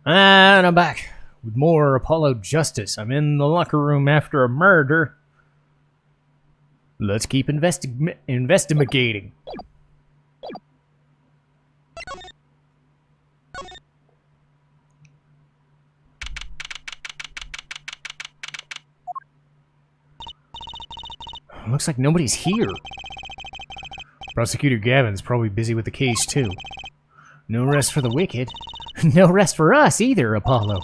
And I'm back with more Apollo Justice. I'm in the locker room after a murder. Let's keep investigating. Looks like nobody's here. Prosecutor Gavin's probably busy with the case, too. No rest for the wicked. No rest for us either, Apollo.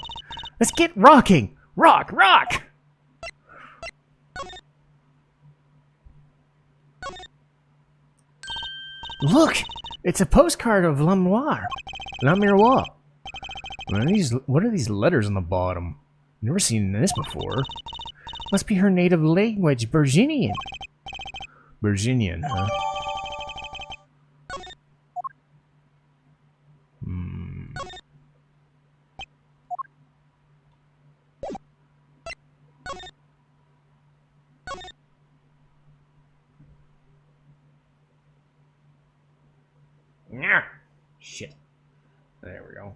Let's get rocking! Rock, rock! Look! It's a postcard of La Miroir. What are these letters on the bottom? Never seen this before. Must be her native language, Virginian. Virginian, huh? Shit. There we go.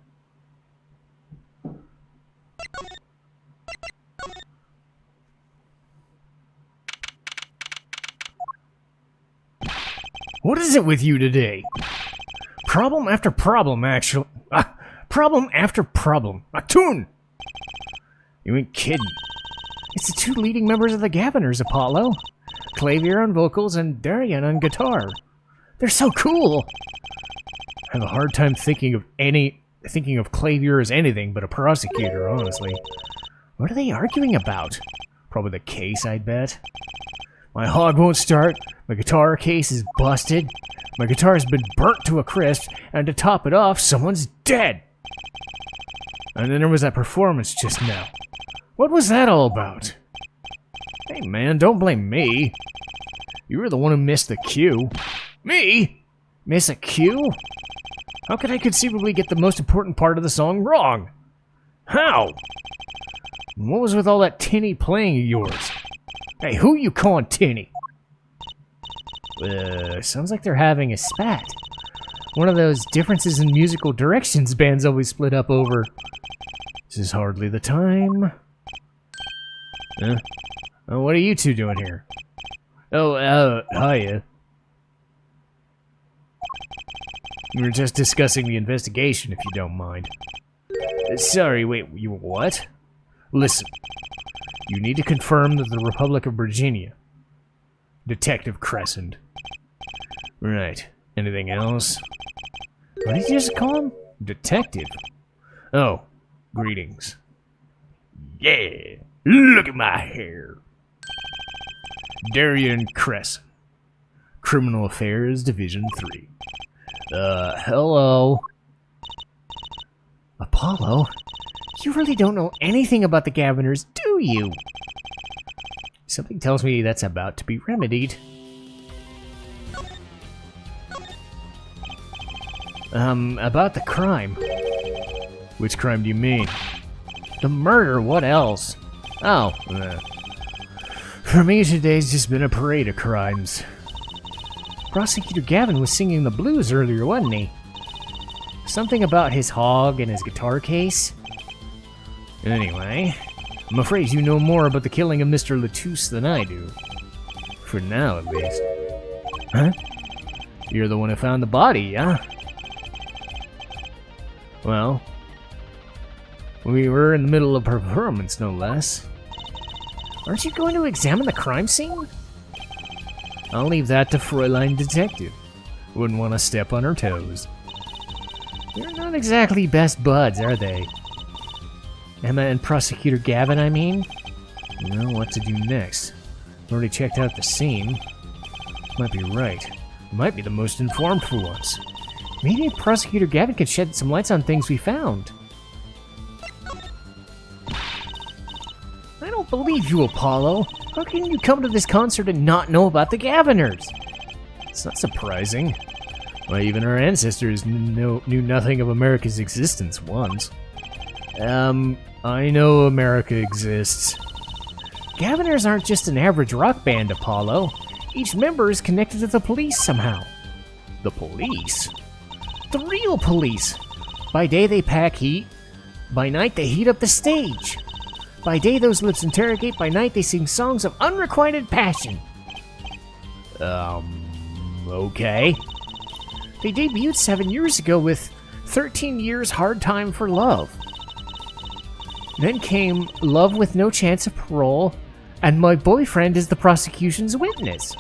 What is it with you today? Problem after problem, actually. Problem after problem. A tune! You ain't kidding. It's the two leading members of the Gaviners, Apollo. Clavier on vocals and Darian on guitar. They're so cool! I have a hard time thinking of Clavier as anything but a prosecutor, honestly. What are they arguing about? Probably the case, I'd bet. My hog won't start, my guitar case is busted, my guitar's been burnt to a crisp, and to top it off, someone's dead! And then there was that performance just now. What was that all about? Hey man, don't blame me. You were the one who missed the cue. Me? Miss a cue? How could I conceivably get the most important part of the song wrong? How? What was with all that tinny playing of yours? Hey, who you calling tinny? Sounds like they're having a spat. One of those differences in musical directions bands always split up over. This is hardly the time. What are you two doing here? Hiya. We were just discussing the investigation, if you don't mind. Sorry, wait, you what? Listen, you need to confirm that the Republic of Virginia. Detective Crescent. Right. Anything else? What did you just call him? Detective? Oh, greetings. Yeah, look at my hair. Darian Crescent. Criminal Affairs Division 3. Hello. Apollo? You really don't know anything about the Gaviners, do you? Something tells me that's about to be remedied. About the crime. Which crime do you mean? The murder, what else? Oh, for me today's just been a parade of crimes. Prosecutor Gavin was singing the blues earlier, wasn't he? Something about his hog and his guitar case? Anyway, I'm afraid you know more about the killing of Mr. Latouche than I do. For now, at least. Huh? You're the one who found the body, huh? Well, we were in the middle of a performance, no less. Aren't you going to examine the crime scene? I'll leave that to Fräulein Detective. Wouldn't want to step on her toes. They're not exactly best buds, are they? Emma and Prosecutor Gavin, I mean? You know what to do next. Already checked out the scene. Might be right. Might be the most informed for once. Maybe Prosecutor Gavin could shed some lights on things we found. I don't believe you, Apollo. How can you come to this concert and not know about the Gaviners? It's not surprising. Why, even our ancestors knew nothing of America's existence once. I know America exists. Gaviners aren't just an average rock band, Apollo. Each member is connected to the police somehow. The police? The real police! By day they pack heat, By night, they heat up the stage. By day, those lips interrogate. By night, they sing songs of unrequited passion. Okay. They debuted 7 years ago with 13 Years Hard Time for Love. Then came Love with No Chance of Parole, and My Boyfriend is the Prosecution's Witness.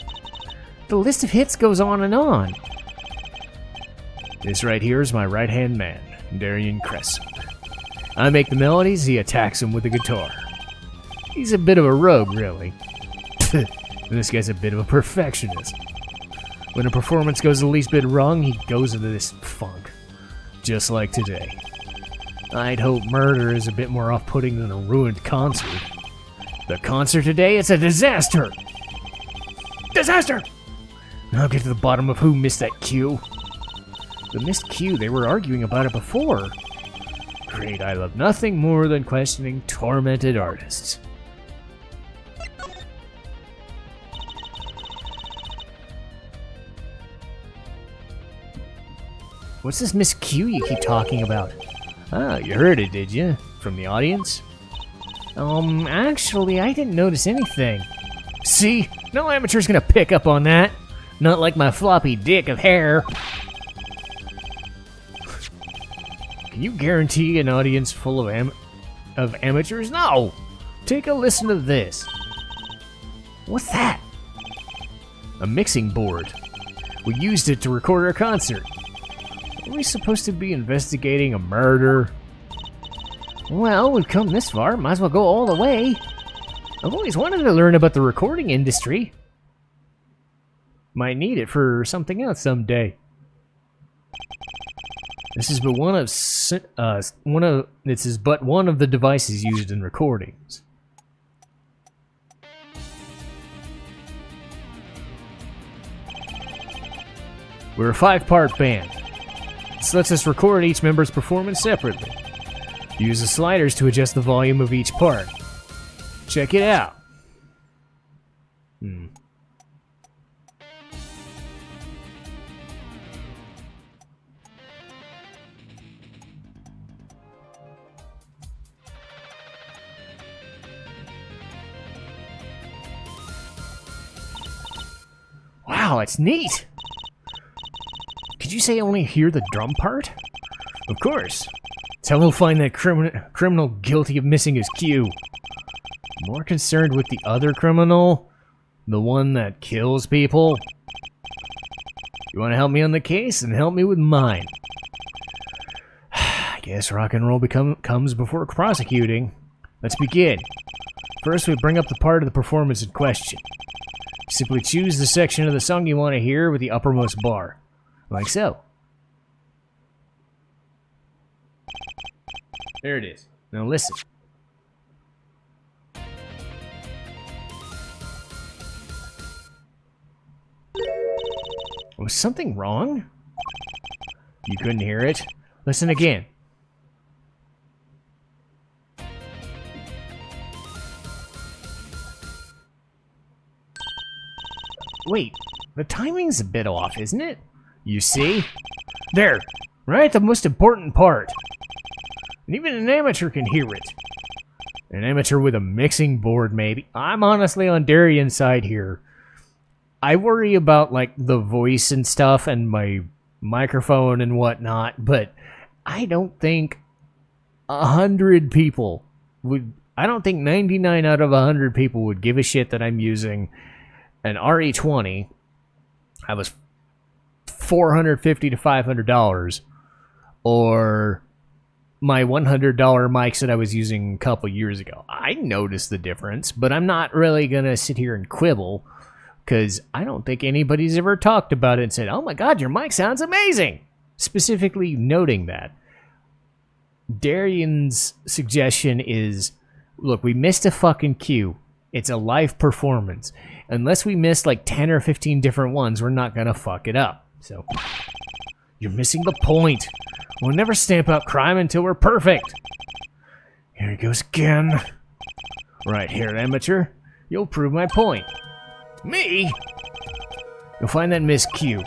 The list of hits goes on and on. This right here is my right-hand man, Darian Cress. I make the melodies, he attacks them with the guitar. He's a bit of a rogue, really. This guy's a bit of a perfectionist. When a performance goes the least bit wrong, he goes into this funk. Just like today. I'd hope murder is a bit more off-putting than a ruined concert. The concert today, it's a disaster! Disaster! I'll get to the bottom of who missed that cue. The missed cue, they were arguing about it before. Great, I love nothing more than questioning tormented artists. What's this Miss Q you keep talking about? Ah, you heard it, did you? From the audience? Actually, I didn't notice anything. See? No amateur's gonna pick up on that. Not like my floppy dick of hair. Can you guarantee an audience full of amateurs? No! Take a listen to this. What's that? A mixing board. We used it to record our concert. Are we supposed to be investigating a murder? Well, we've come this far, might as well go all the way. I've always wanted to learn about the recording industry. Might need it for something else someday. This is but one of the devices used in recordings. We're a 5-part band. This lets us record each member's performance separately. Use the sliders to adjust the volume of each part. Check it out. Wow, it's neat! Did you say I only hear the drum part? Of course. It's how we'll find that criminal guilty of missing his cue. More concerned with the other criminal? The one that kills people? You want to help me on the case? Then help me with mine. I guess rock and roll comes before prosecuting. Let's begin. First, we bring up the part of the performance in question. Simply choose the section of the song you want to hear with the uppermost bar. Like so. There it is. Now listen. Was something wrong? You couldn't hear it? Listen again. Wait, the timing's a bit off, isn't it? You see? There! Right at the most important part. And even an amateur can hear it. An amateur with a mixing board, maybe. I'm honestly on Darian's side here. I worry about, like, the voice and stuff and my microphone and whatnot, but I don't think 100 people would... I don't think 99 out of 100 people would give a shit that I'm using an RE20. I was $450 to $500, or my $100 mics that I was using a couple years ago. I noticed the difference, but I'm not really gonna sit here and quibble, because I don't think anybody's ever talked about it and said, "Oh my god, your mic sounds amazing!" Specifically noting that. Darian's suggestion is, look, we missed a fucking cue. It's a live performance. Unless we missed like 10 or 15 different ones, we're not gonna fuck it up. So, you're missing the point. We'll never stamp out crime until we're perfect. Here he goes again. Right here, amateur. You'll prove my point. Me? You'll find that missed cue.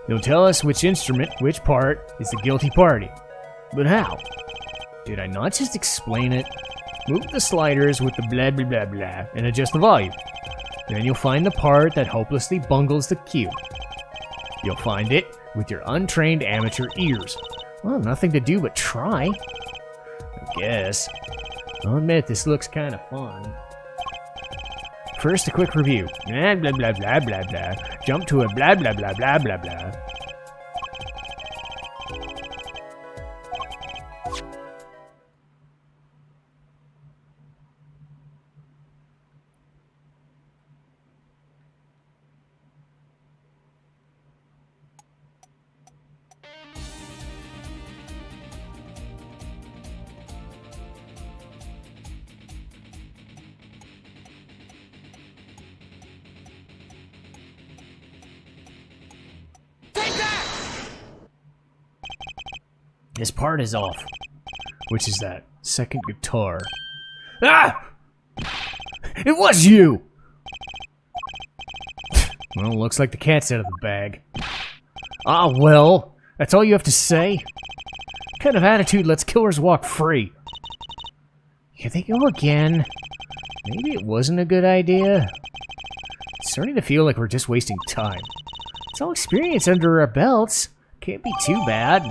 You'll tell us which instrument, which part, is the guilty party. But how? Did I not just explain it? Move the sliders with the blah blah blah blah and adjust the volume. Then you'll find the part that hopelessly bungles the cue. You'll find it with your untrained amateur ears. Well, nothing to do but try. I guess. I'll admit, this looks kind of fun. First, a quick review. Blah blah blah blah blah blah. Jump to a blah blah blah blah blah blah. This part is off. Which is that? Second guitar. Ah! It was you! Well, looks like the cat's out of the bag. Ah, well. That's all you have to say? What kind of attitude lets killers walk free? Here they go again. Maybe it wasn't a good idea. It's starting to feel like we're just wasting time. It's all experience under our belts. Can't be too bad.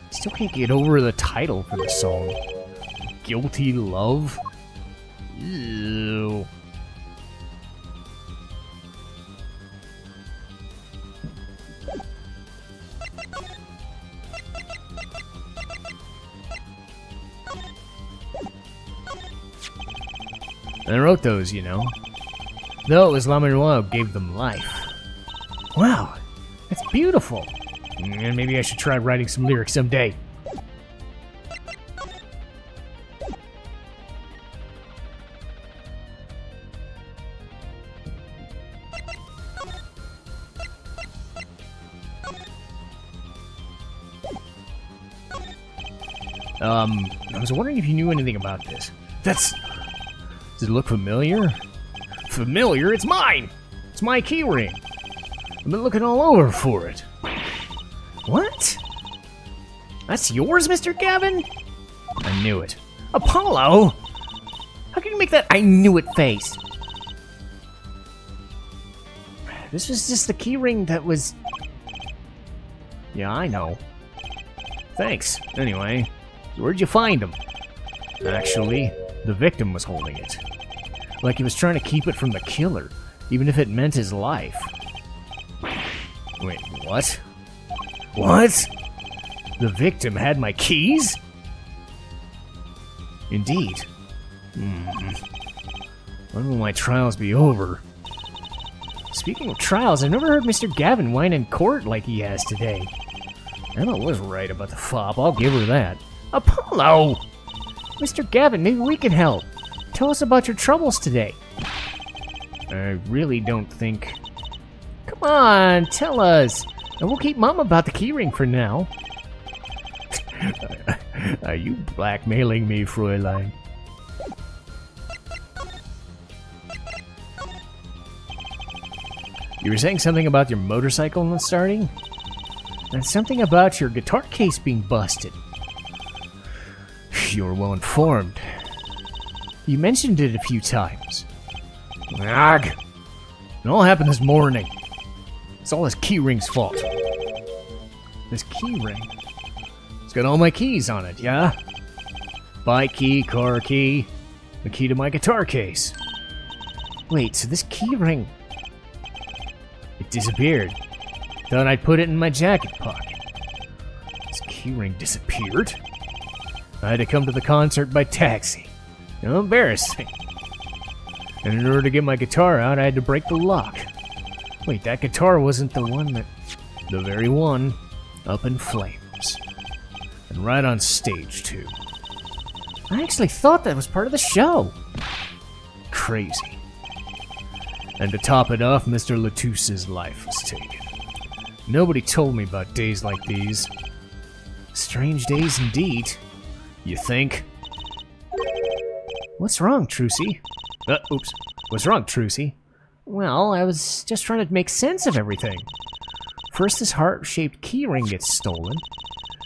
Still can't get over the title for the song. Guilty Love? Ew. I wrote those, you know. Though it was Lamoureux who gave them life. Wow, that's beautiful. And maybe I should try writing some lyrics someday. I was wondering if you knew anything about this. Does it look familiar? Familiar? It's mine! It's my keyring. I've been looking all over for it. What? That's yours, Mr. Gavin? I knew it. Apollo? How can you make that I knew it face? This was just the keyring that was... Yeah, I know. Thanks. Anyway, where'd you find him? Actually, the victim was holding it. Like he was trying to keep it from the killer, even if it meant his life. Wait, what? What? The victim had my keys? Indeed. When will my trials be over? Speaking of trials, I've never heard Mr. Gavin whine in court like he has today. Emma was right about the fop, I'll give her that. Apollo! Mr. Gavin, maybe we can help. Tell us about your troubles today. I really don't think... Come on, tell us. And we'll keep Mom about the keyring for now. Are you blackmailing me, Fräulein? You were saying something about your motorcycle not starting? And something about your guitar case being busted. You were well informed. You mentioned it a few times. Ugh. It all happened this morning. It's all this keyring's fault. This keyring? It's got all my keys on it, yeah? Bike key, car key, the key to my guitar case. Wait, so this keyring... It disappeared. Thought I'd put it in my jacket pocket. This keyring disappeared? I had to come to the concert by taxi. How embarrassing. And in order to get my guitar out, I had to break the lock. Wait, that guitar wasn't the one that... The very one. Up in flames. And right on stage, too. I actually thought that was part of the show. Crazy. And to top it off, Mr. Latous's life was taken. Nobody told me about days like these. Strange days indeed. You think? What's wrong, Trucy? Oops. What's wrong, Trucy? Well, I was just trying to make sense of everything. First, this heart-shaped keyring gets stolen.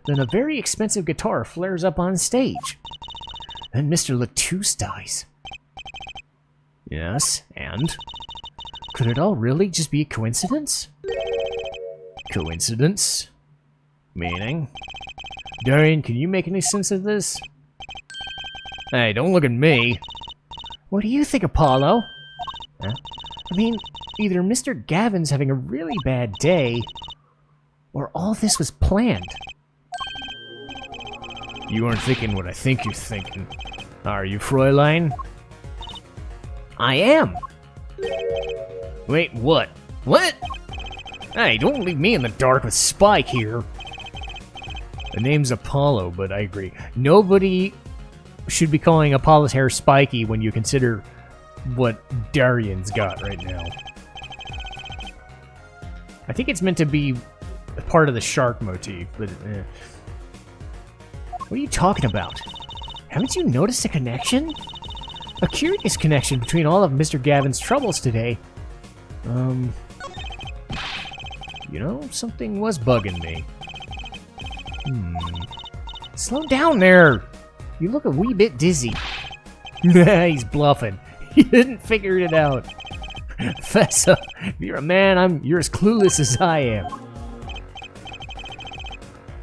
Then a very expensive guitar flares up on stage. Then Mr. Latouche dies. Yes, and? Could it all really just be a coincidence? Coincidence? Meaning? Darian, can you make any sense of this? Hey, don't look at me. What do you think, Apollo? Huh? I mean, either Mr. Gavin's having a really bad day, or all this was planned. You aren't thinking what I think you're thinking. Are you, Fräulein? I am! Wait, what? What? Hey, don't leave me in the dark with Spike here. The name's Apollo, but I agree. Nobody should be calling Apollo's hair spiky when you consider what Darian's got right now. I think it's meant to be part of the shark motif, but What are you talking about? Haven't you noticed a connection? A curious connection between all of Mr. Gavin's troubles today. You know, something was bugging me. Slow down there! You look a wee bit dizzy. He's bluffing. He didn't figure it out. Fess up. If you're a man, you're as clueless as I am.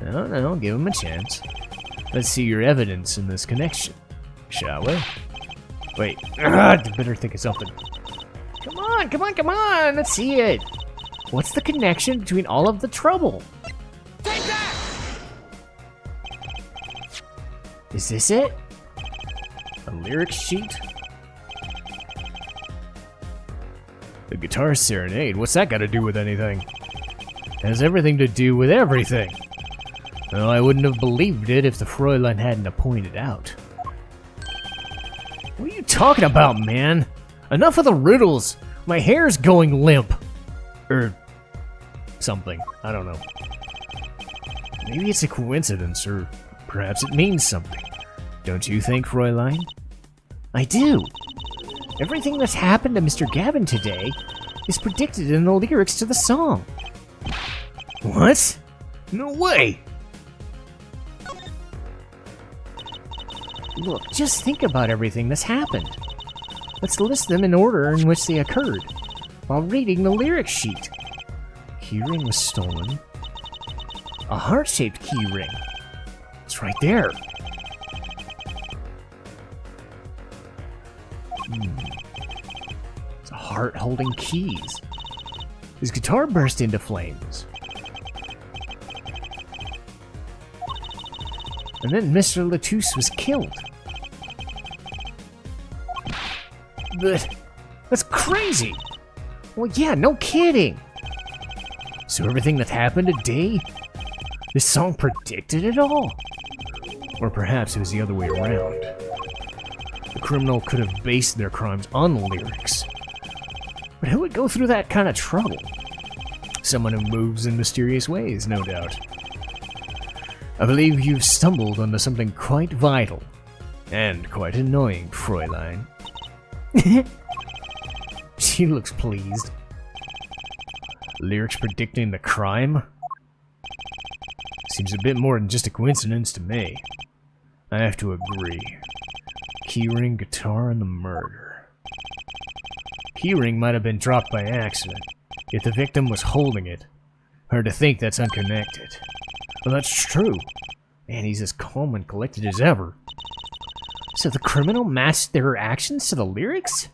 No, give him a chance. Let's see your evidence in this connection, shall we? Wait, better think of something. Come on, let's see it. What's the connection between all of the trouble? Take that! Is this it? A lyric sheet? The guitar Serenade, what's that got to do with anything? It has everything to do with everything. Well, I wouldn't have believed it if the Fräulein hadn't pointed out. What are you talking about, man? Enough of the riddles! My hair's going limp! Or something. I don't know. Maybe it's a coincidence, or perhaps it means something. Don't you think, Fräulein? I do. Everything that's happened to Mr. Gavin today is predicted in the lyrics to the song. What? No way! Look, just think about everything that's happened. Let's list them in order in which they occurred, while reading the lyric sheet. Keyring was stolen. A heart-shaped keyring. It's right there. It's a heart holding keys. His guitar burst into flames. And then Mr. Latouche was killed. That's crazy! Well, yeah, no kidding! So everything that happened today, this song predicted it all? Or perhaps it was the other way around. The criminal could have based their crimes on the lyrics. But who would go through that kind of trouble? Someone who moves in mysterious ways, no doubt. I believe you've stumbled onto something quite vital. And quite annoying, Fräulein. She looks pleased. Lyrics predicting the crime? Seems a bit more than just a coincidence to me. I have to agree. Keyring, guitar, and the murder. Keyring might have been dropped by accident, yet the victim was holding it. Hard to think that's unconnected. Well, that's true. Man, he's as calm and collected as ever. So the criminal matched their actions to the lyrics?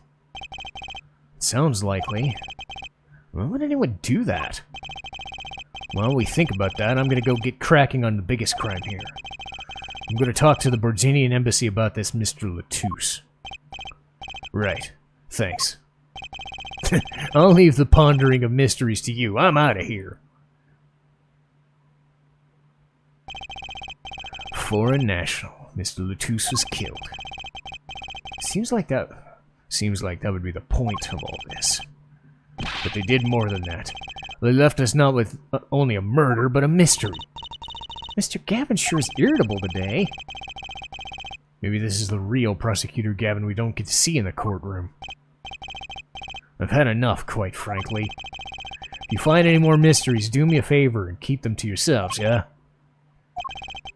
Sounds likely. Why would anyone do that? While we think about that, I'm gonna go get cracking on the biggest crime here. I'm gonna talk to the Borzinian embassy about this Mr. Latouche. Right. Thanks. I'll leave the pondering of mysteries to you. I'm out of here. Foreign national. Mr. Latouche was killed. Seems like that would be the point of all this. But they did more than that. They left us not with only a murder, but a mystery. Mr. Gavin sure is irritable today. Maybe this is the real Prosecutor Gavin we don't get to see in the courtroom. I've had enough, quite frankly. If you find any more mysteries, do me a favor and keep them to yourselves, yeah?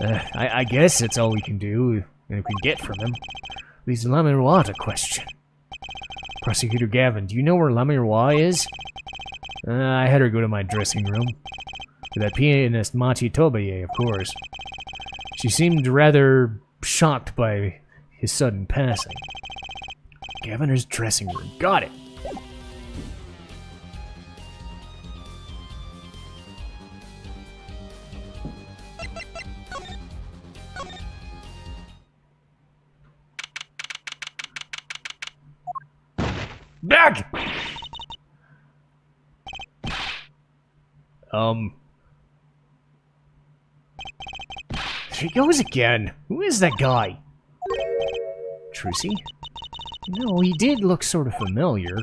I guess that's all we can do, and we can get from him. Leaves La Miroir to question. Prosecutor Gavin, do you know where La Miroir is? I had her go to my dressing room. With that pianist Mati Tobaye, of course. She seemed rather shocked by his sudden passing. Gaviner's dressing room. Got it! Back! There he goes again. Who is that guy? Trucy? No, he did look sort of familiar.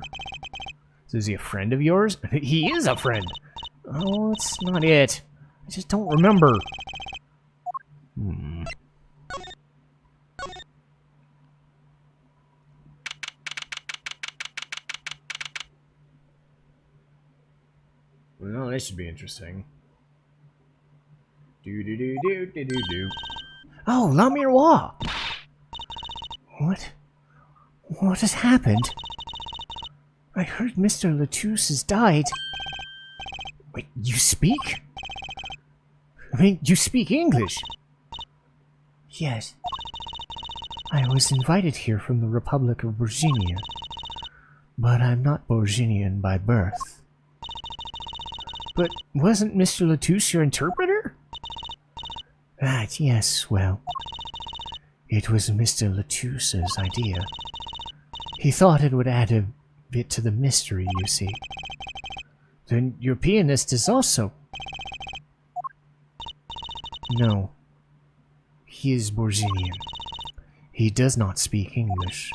So is he a friend of yours? He is a friend! Oh, that's not it. I just don't remember. Well, this should be interesting. Do. Oh, La Miroir! What has happened? I heard Mr. Latouche has died. Wait, you speak? I mean, you speak English? Yes. I was invited here from the Republic of Virginia, but I'm not Virginian by birth. But wasn't Mr. Latouche your interpreter? Right, yes, well, it was Mr. Latouche's idea. He thought it would add a bit to the mystery, you see. Then your pianist is also... No. He is Borginian. He does not speak English.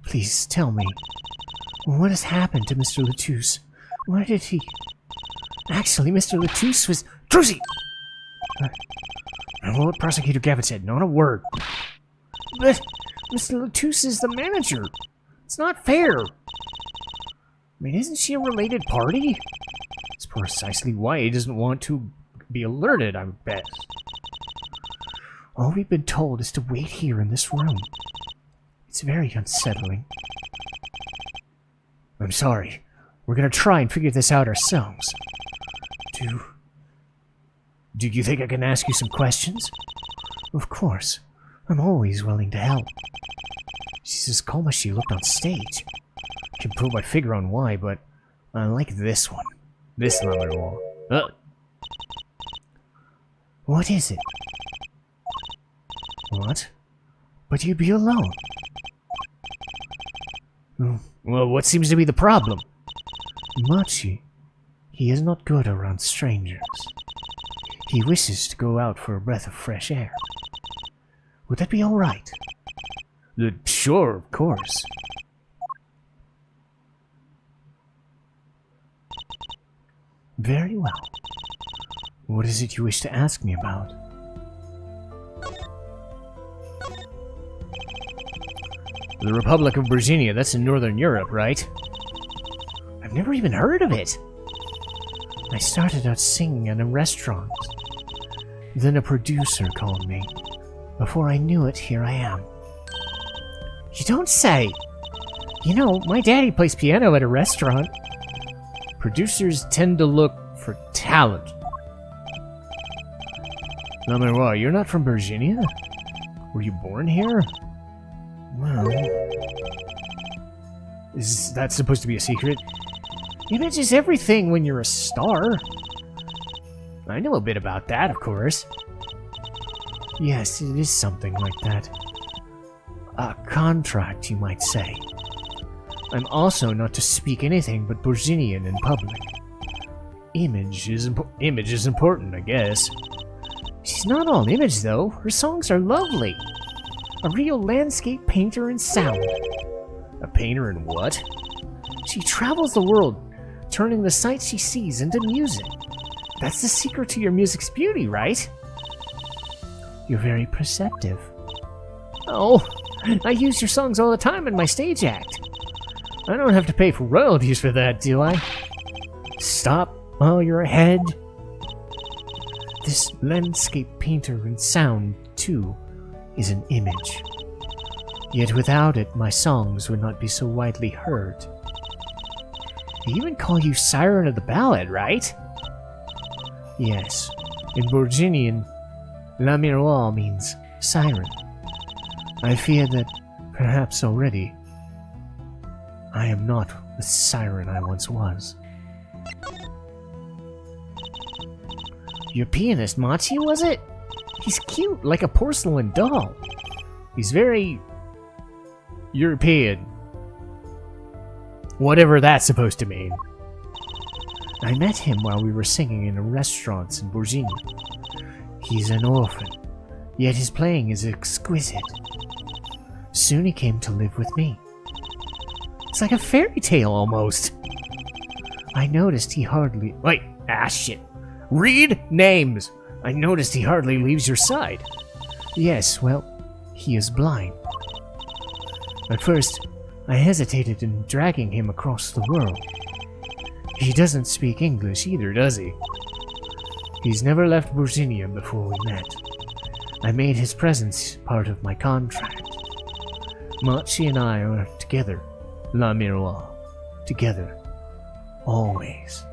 Please tell me, what has happened to Mr. Latouche? Where did he... Actually, Mr. Latouche was... Trucy! What Prosecutor Gavin said, not a word. But Mr. Latouche is the manager. It's not fair. I mean, isn't she a related party? It's precisely why he doesn't want to be alerted, I bet. All we've been told is to wait here in this room. It's very unsettling. I'm sorry. We're gonna try and figure this out ourselves. Do you think I can ask you some questions? Of course. I'm always willing to help. She's as calm as she looked on stage. I can put my finger on why, but I like this one. This La Miroir. What is it? What? But you'd be alone. Well, what seems to be the problem? Machi. He is not good around strangers. He wishes to go out for a breath of fresh air. Would that be all right? Sure, of course. Very well. What is it you wish to ask me about? The Republic of Virginia, that's in Northern Europe, right? I've never even heard of it. I started out singing in a restaurant. Then a producer called me. Before I knew it, here I am. You don't say! You know, my daddy plays piano at a restaurant. Producers tend to look for talent. La Miroir, you're not from Virginia? Were you born here? Well... Is that supposed to be a secret? Image is everything when you're a star. I know a bit about that, of course. Yes, it is something like that. A contract, you might say. I'm also not to speak anything but Borginian in public. Image is important, I guess. She's not all image, though. Her songs are lovely. A real landscape painter in sound. A painter in what? She travels the world, turning the sights she sees into music. That's the secret to your music's beauty, right? You're very perceptive. Oh, I use your songs all the time in my stage act. I don't have to pay for royalties for that, do I? Stop while you're ahead. this landscape painter and sound, too, is an image. Yet without it, my songs would not be so widely heard. They even call you Siren of the Ballad, right? Yes. In Bourguignon, La Miroir means siren. I fear that, perhaps already, I am not the siren I once was. Your pianist, Machi, was it? He's cute, like a porcelain doll. He's very European. Whatever that's supposed to mean. I met him while we were singing in a restaurant in Bourgogne. He's an orphan, yet his playing is exquisite. Soon he came to live with me. It's like a fairy tale almost. I noticed he hardly... Wait, shit. Read names! I noticed he hardly leaves your side. Yes, well, he is blind. At first, I hesitated in dragging him across the world. He doesn't speak English either, does he? He's never left Bourguignon before we met. I made his presence part of my contract. Machi and I are together, La Miroir. Together. Always.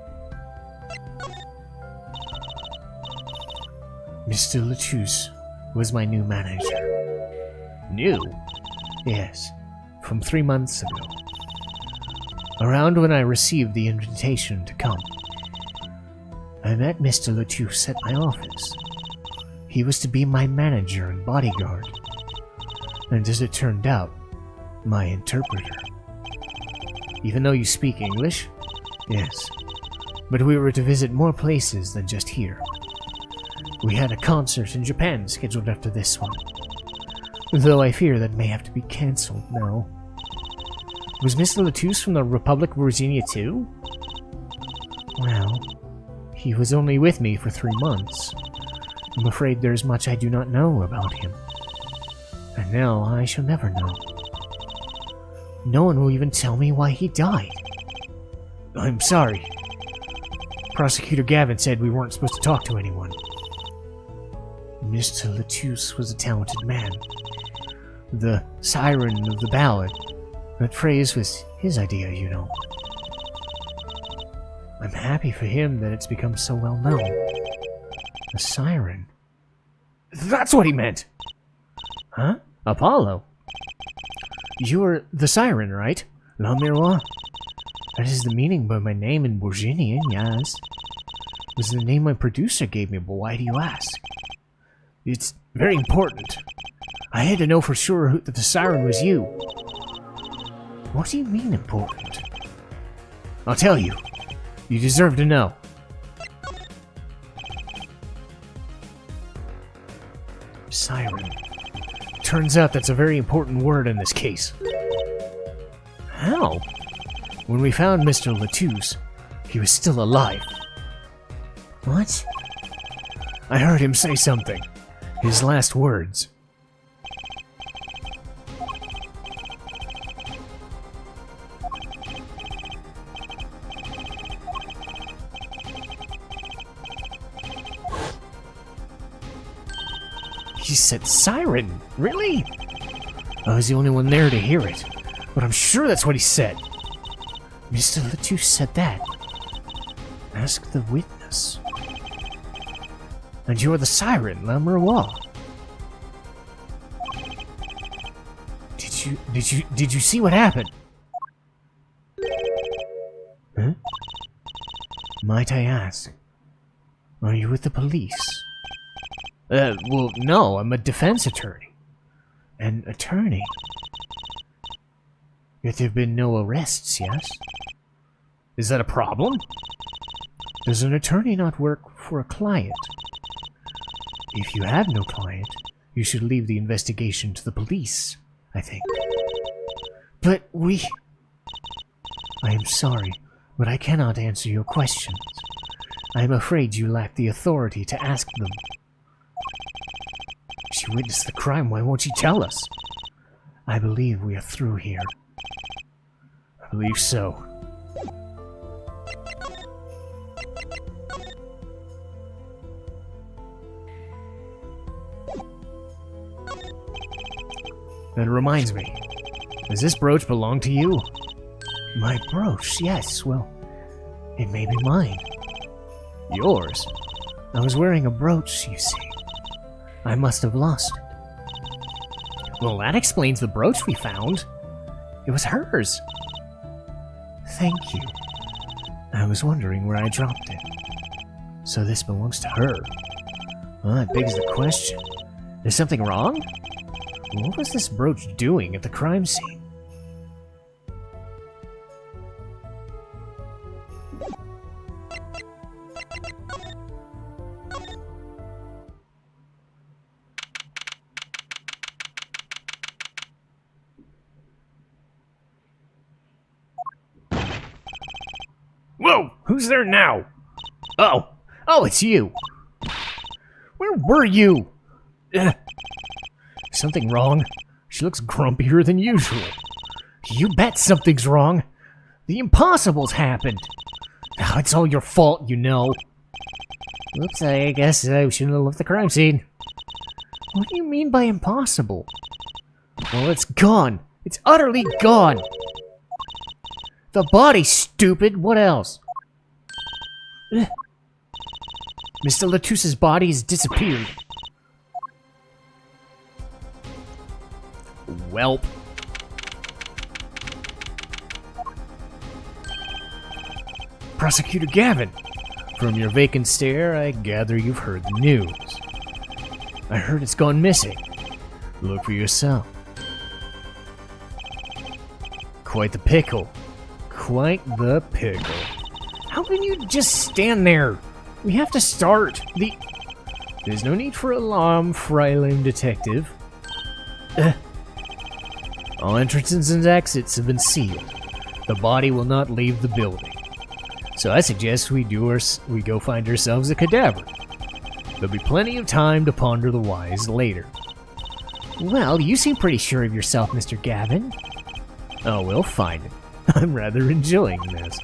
Mr. Latouche was my new manager. New? Yes, from 3 months ago. Around when I received the invitation to come. I met Mr. Latouche at my office. He was to be my manager and bodyguard. And as it turned out, my interpreter. Even though you speak English? Yes. But we were to visit more places than just here. We had a concert in Japan scheduled after this one. Though I fear that may have to be cancelled now. Was Mr. Latouche from the Republic of Virginia too? Well, he was only with me for 3 months. I'm afraid there's much I do not know about him. And now I shall never know. No one will even tell me why he died. I'm sorry. Prosecutor Gavin said we weren't supposed to talk to anyone. Mr. Latouche was a talented man. The siren of the ballad. That phrase was his idea, you know. I'm happy for him that it's become so well known. A siren. That's what he meant! Huh? Apollo? You're the siren, right? La Miroir? That is the meaning by my name in Bourguignon, yes. It was the name my producer gave me, but why do you ask? It's very important. I had to know for sure that the siren was you. What do you mean important? I'll tell you. You deserve to know. Siren. Turns out that's a very important word in this case. How? When we found Mr. Latouche, he was still alive. What? I heard him say something. His last words. He said siren? Really? I was the only one there to hear it, but I'm sure that's what he said. Mr. Latouche said that. Ask the witness. And you're the siren, La Miroir. Did you see what happened? Huh? Might I ask, are you with the police? Well, no, I'm a defense attorney. An attorney? Yet there have been no arrests, yes? Is that a problem? Does an attorney not work for a client? If you have no client, you should leave the investigation to the police, I think. But I am sorry, but I cannot answer your questions. I am afraid you lack the authority to ask them. She witnessed the crime, why won't she tell us? I believe we are through here. I believe so. That reminds me. Does this brooch belong to you? My brooch? Yes, well, it may be mine. Yours? I was wearing a brooch, you see. I must have lost it. Well, that explains the brooch we found. It was hers. Thank you. I was wondering where I dropped it. So this belongs to her. Well, that begs the question. Is something wrong? What was this brooch doing at the crime scene? Whoa! Who's there now? Oh! Oh, it's you! Where were you? Something wrong? She looks grumpier than usual. You bet something's wrong. The impossible's happened. Oh, it's all your fault, you know. Oops, I guess I shouldn't have left the crime scene. What do you mean by impossible? Well, it's gone. It's utterly gone. The body, stupid. What else? Mr. Latusse's body has disappeared. Welp. Prosecutor Gavin, from your vacant stare, I gather you've heard the news. I heard it's gone missing. Look for yourself. Quite the pickle. Quite the pickle. How can you just stand there? We have to start the... There's no need for alarm, Freiling Detective. All entrances and exits have been sealed. The body will not leave the building. So I suggest we go find ourselves a cadaver. There'll be plenty of time to ponder the whys later. Well, you seem pretty sure of yourself, Mr. Gavin. Oh, we'll find him. I'm rather enjoying this.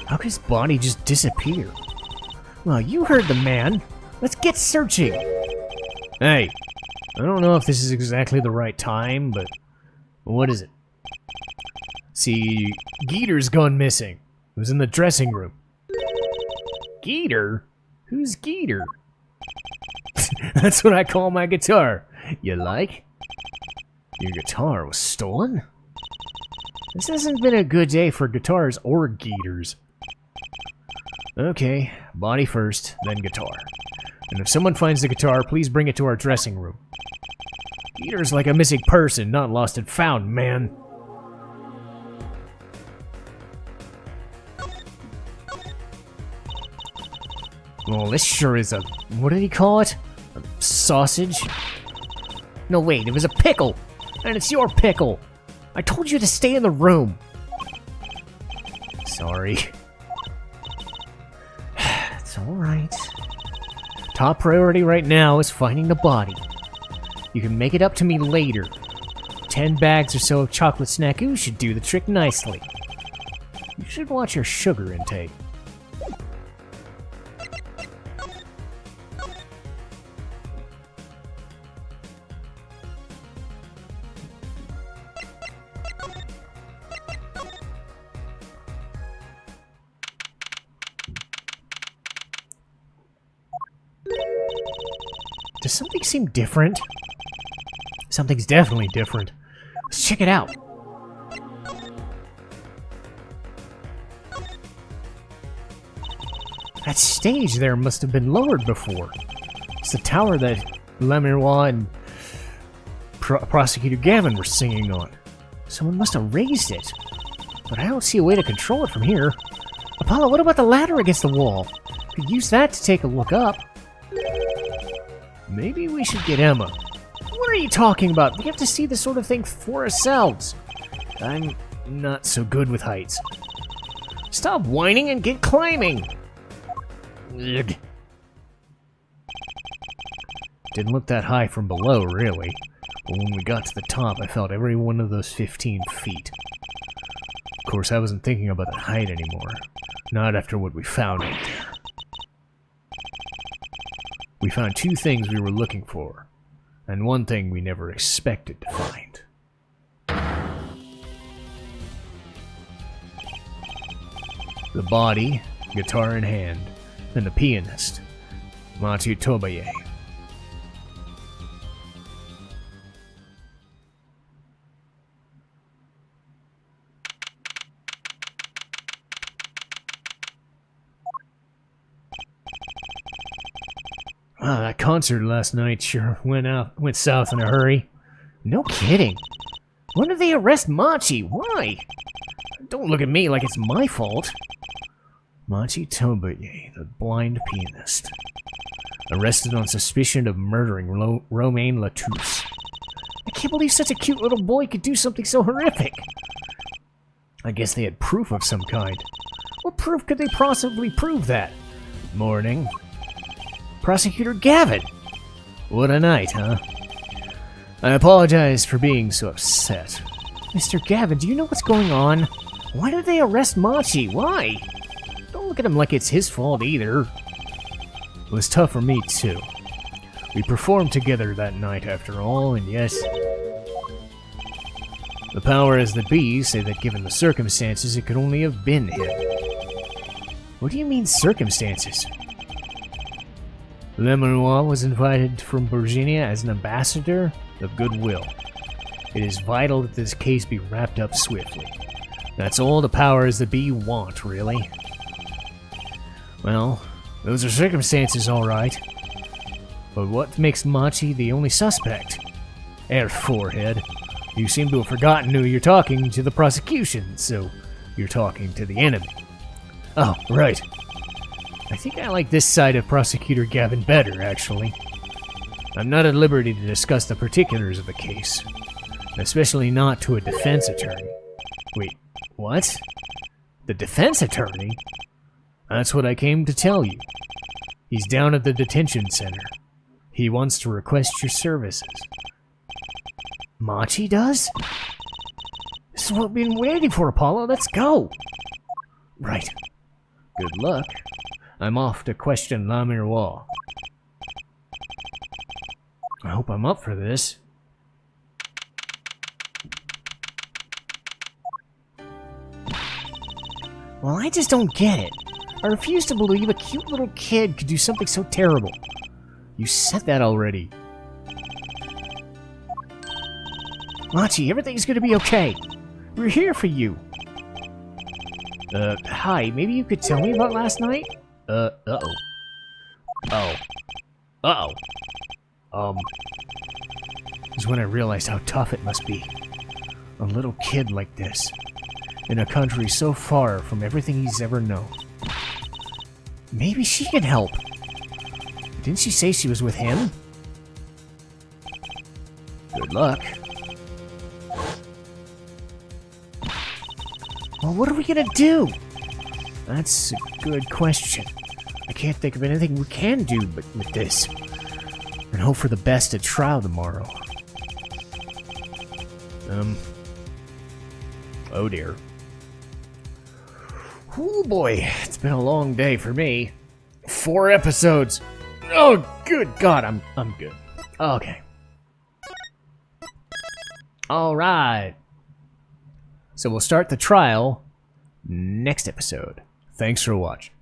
How could his body just disappear? Well, you heard the man. Let's get searching. Hey, I don't know if this is exactly the right time, but what is it? See, Geeter's gone missing. It was in the dressing room. Geeter? Who's Geeter? That's what I call my guitar. You like? Your guitar was stolen? This hasn't been a good day for guitars or Geeters. Okay, body first, then guitar. And if someone finds the guitar, please bring it to our dressing room. Geeter's like a missing person, not lost and found, man. Well, this sure is a... what did he call it? A sausage? No, wait, it was a pickle! And it's your pickle! I told you to stay in the room! Sorry. It's alright. Top priority right now is finding the body. You can make it up to me later. 10 bags or so of chocolate snack-oo should do the trick nicely. You should watch your sugar intake. Does something seem different? Something's definitely different. Let's check it out. That stage there must have been lowered before. It's the tower that Lemirois and Prosecutor Gavin were singing on. Someone must have raised it. But I don't see a way to control it from here. Apollo, what about the ladder against the wall? Could use that to take a look up. Maybe we should get Emma. What are you talking about? We have to see this sort of thing for ourselves. I'm not so good with heights. Stop whining and get climbing! Ugh. Didn't look that high from below, really. But when we got to the top, I felt every one of those 15 feet. Of course, I wasn't thinking about the height anymore. Not after what we found out there. We found two things we were looking for. And one thing we never expected to find. The body, guitar in hand, and the pianist, Machi Tobaye. Wow, that concert last night sure went south in a hurry. No kidding. When did they arrest Machi? Why? Don't look at me like it's my fault. Machi Tobaye, the blind pianist. Arrested on suspicion of murdering Romain Latouche. I can't believe such a cute little boy could do something so horrific. I guess they had proof of some kind. What proof could they possibly prove that? Morning. Prosecutor Gavin! What a night, huh? I apologize for being so upset. Mr. Gavin, do you know what's going on? Why did they arrest Machi? Why? Don't look at him like it's his fault either. It was tough for me, too. We performed together that night, after all, and yes... The powers that be say that given the circumstances, it could only have been him. What do you mean, circumstances? Lemonois was invited from Virginia as an ambassador of goodwill. It is vital that this case be wrapped up swiftly. That's all the powers that be want, really. Well, those are circumstances, all right. But what makes Machi the only suspect? Forehead. You seem to have forgotten who you're talking to the prosecution, so you're talking to the enemy. Oh, right. I think I like this side of Prosecutor Gavin better, actually. I'm not at liberty to discuss the particulars of the case, especially not to a defense attorney. Wait, what? The defense attorney? That's what I came to tell you. He's down at the detention center. He wants to request your services. Machi does? This is what we've been waiting for, Apollo. Let's go! Right. Good luck. I'm off to question La Miroir. I hope I'm up for this. Well, I just don't get it. I refuse to believe a cute little kid could do something so terrible. You said that already. Machi, everything's gonna be okay. We're here for you. Hi, maybe you could tell me about last night? Uh-oh. Oh. Uh-oh. Is when I realized how tough it must be. A little kid like this. In a country so far from everything he's ever known. Maybe she can help. Didn't she say she was with him? Good luck. Well, what are we gonna do? That's a good question. I can't think of anything we can do but with this. And hope for the best at trial tomorrow. Oh dear. Oh boy, it's been a long day for me. 4 episodes. Oh, good God, I'm good. Okay. All right. So we'll start the trial next episode. Thanks for watching.